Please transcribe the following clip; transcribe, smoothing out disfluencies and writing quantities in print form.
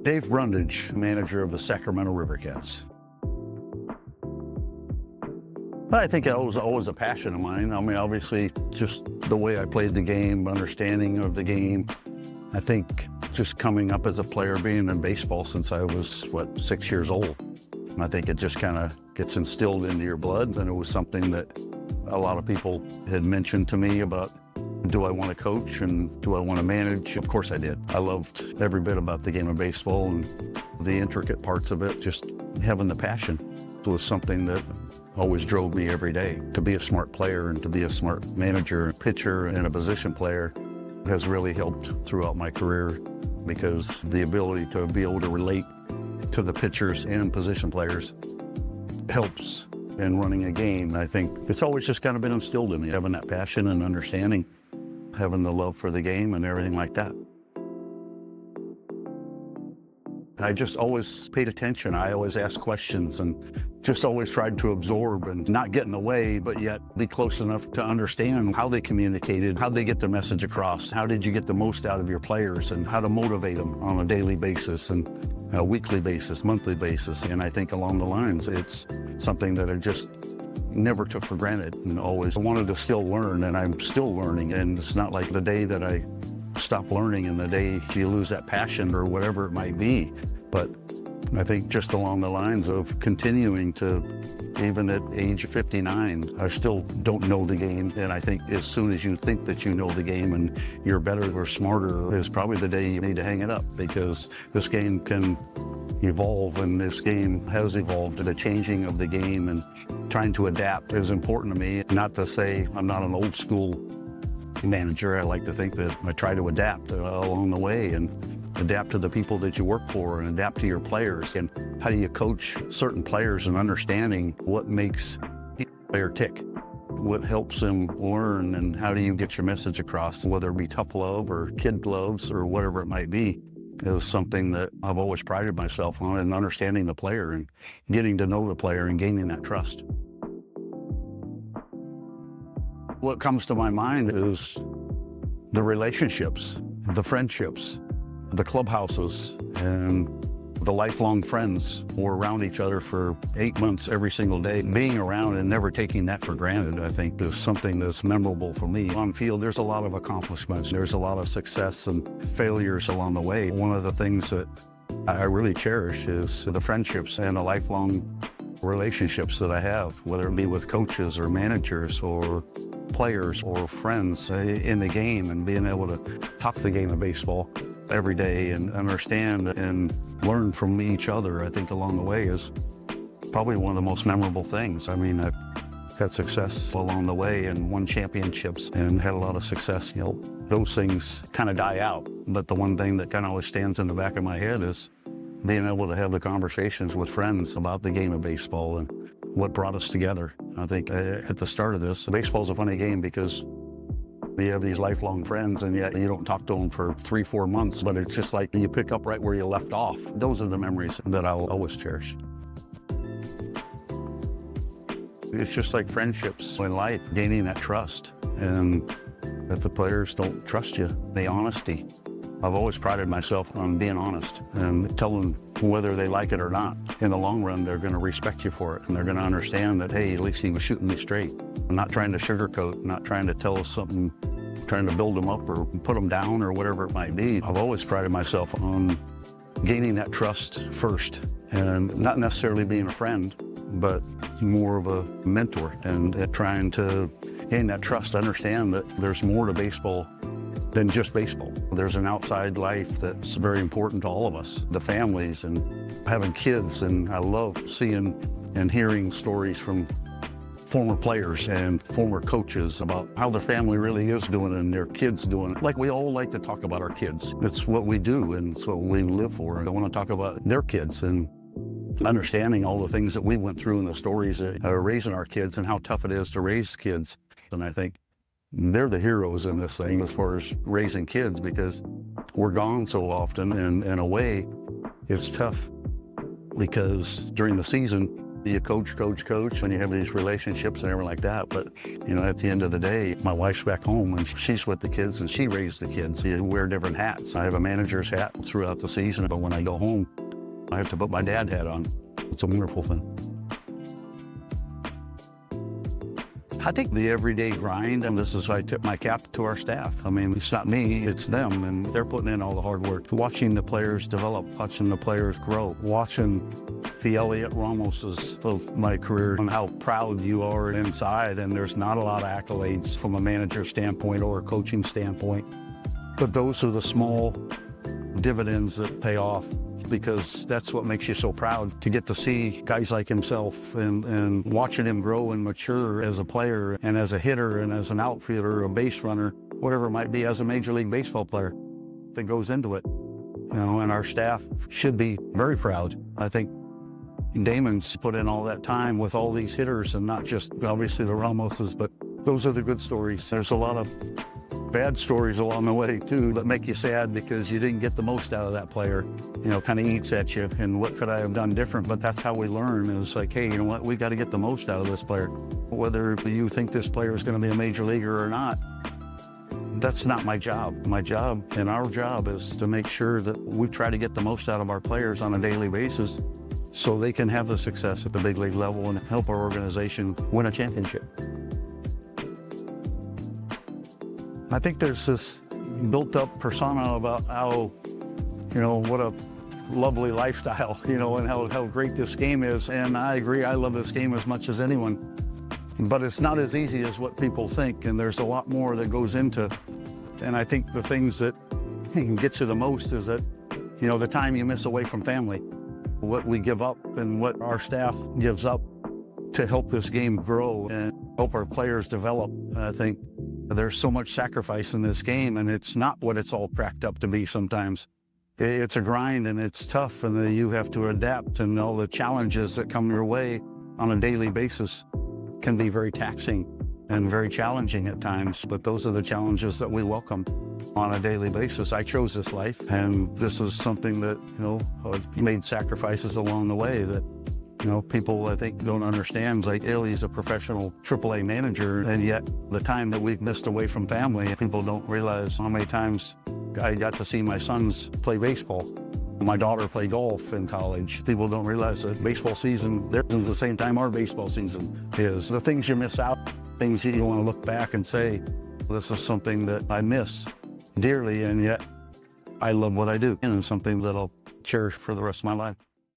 Dave Brundage, manager of the Sacramento River Cats. I think it was always a passion of mine. I mean, obviously, just the way I played the game, understanding of the game. I think just coming up as a player, being in baseball since I was, 6 years old. I think it just kind of gets instilled into your blood. And it was something that a lot of people had mentioned to me about, do I want to coach and do I want to manage? Of course I did. I loved every bit about the game of baseball and the intricate parts of it. Just having the passion was something that always drove me every day. To be a smart player and to be a smart manager, pitcher, and a position player has really helped throughout my career, because the ability to be able to relate to the pitchers and position players helps in running a game. I think it's always just kind of been instilled in me, having that passion and understanding, having the love for the game and everything like that. I just always paid attention. I always asked questions and just always tried to absorb and not get in the way, but yet be close enough to understand how they communicated, how they get their message across, how did you get the most out of your players, and how to motivate them on a daily basis and a weekly basis, monthly basis. And I think along the lines, it's something that I just never took for granted and always wanted to still learn, and I'm still learning. And it's not like the day that I stop learning and the day you lose that passion or whatever it might be. But I think just along the lines of continuing to, even at age 59, I still don't know the game. And I think as soon as you think that you know the game and you're better or smarter is probably the day you need to hang it up, because this game can evolve, and this game has evolved. The changing of the game and trying to adapt is important to me. Not to say I'm not an old school manager. I like to think that I try to adapt along the way and adapt to the people that you work for and adapt to your players. And how do you coach certain players and understanding what makes a player tick, what helps them learn, and how do you get your message across, whether it be tough love or kid gloves or whatever it might be. Is something that I've always prided myself on, and understanding the player and getting to know the player and gaining that trust. What comes to my mind is the relationships, the friendships, the clubhouses, and the lifelong friends who are around each other for 8 months every single day. Being around and never taking that for granted, I think, is something that's memorable for me. On field, there's a lot of accomplishments. There's a lot of success and failures along the way. One of the things that I really cherish is the friendships and the lifelong relationships that I have, whether it be with coaches or managers or players or friends in the game, and being able to talk the game of baseball every day and understand and learn from each other, I think along the way is probably one of the most memorable things. I mean, I've had success along the way and won championships and had a lot of success. You know, those things kind of die out, but the one thing that kind of always stands in the back of my head is being able to have the conversations with friends about the game of baseball and what brought us together. I think at the start of this, baseball's a funny game because you have these lifelong friends, and yet you don't talk to them for 3-4 months, but it's just like you pick up right where you left off. Those are the memories that I'll always cherish. It's just like friendships in life, gaining that trust, and if the players don't trust you, the honesty. I've always prided myself on being honest and telling whether they like it or not. In the long run, they're going to respect you for it, and they're going to understand that, hey, at least he was shooting me straight. I'm not trying to sugarcoat, not trying to tell us something, trying to build them up or put them down or whatever it might be. I've always prided myself on gaining that trust first, and not necessarily being a friend, but more of a mentor, and trying to gain that trust, understand that there's more to baseball than just baseball. There's an outside life that's very important to all of us, the families and having kids. And I love seeing and hearing stories from former players and former coaches about how their family really is doing and their kids doing. Like, we all like to talk about our kids. It's what we do and it's what we live for. I want to talk about their kids and understanding all the things that we went through and the stories that are raising our kids and how tough it is to raise kids. And I think they're the heroes in this thing as far as raising kids, because we're gone so often, and in a way it's tough because during the season You coach, and you have these relationships and everything like that. But, at the end of the day, my wife's back home and she's with the kids and she raised the kids. You wear different hats. I have a manager's hat throughout the season, but when I go home, I have to put my dad hat on. It's a wonderful thing. I think the everyday grind, and this is why I tip my cap to our staff. I mean, it's not me, it's them, and they're putting in all the hard work. Watching the players develop, watching the players grow, watching the Elliot Ramoses of my career and how proud you are inside, and there's not a lot of accolades from a manager standpoint or a coaching standpoint. But those are the small dividends that pay off, because that's what makes you so proud, to get to see guys like himself and watching him grow and mature as a player and as a hitter and as an outfielder, a base runner, whatever it might be, as a Major League Baseball player that goes into it. And our staff should be very proud. I think Damon's put in all that time with all these hitters, and not just obviously the Ramoses, but those are the good stories. There's a lot of bad stories along the way too that make you sad because you didn't get the most out of that player. Kind of eats at you, and what could I have done different? But that's how we learn, is like, hey, you know what, we got to get the most out of this player. Whether you think this player is going to be a major leaguer or not, that's not my job. My job and our job is to make sure that we try to get the most out of our players on a daily basis so they can have the success at the big league level and help our organization win a championship. I think there's this built-up persona about how, what a lovely lifestyle, and how great this game is. And I agree, I love this game as much as anyone. But it's not as easy as what people think, and there's a lot more that goes into. And I think the things that can get you the most is that, the time you miss away from family, what we give up and what our staff gives up to help this game grow and help our players develop. I think there's so much sacrifice in this game, and it's not what it's all cracked up to be sometimes. It's a grind, and it's tough, and then you have to adapt, and all the challenges that come your way on a daily basis can be very taxing and very challenging at times, but those are the challenges that we welcome on a daily basis. I chose this life, and this is something that, I've made sacrifices along the way that, people I think don't understand. Like, Illy's a professional AAA manager, and yet the time that we've missed away from family, people don't realize how many times I got to see my sons play baseball. My daughter played golf in college. People don't realize that baseball season, theirs is the same time our baseball season is. The things you miss out, things that you want to look back and say, this is something that I miss dearly, and yet I love what I do, and it's something that I'll cherish for the rest of my life.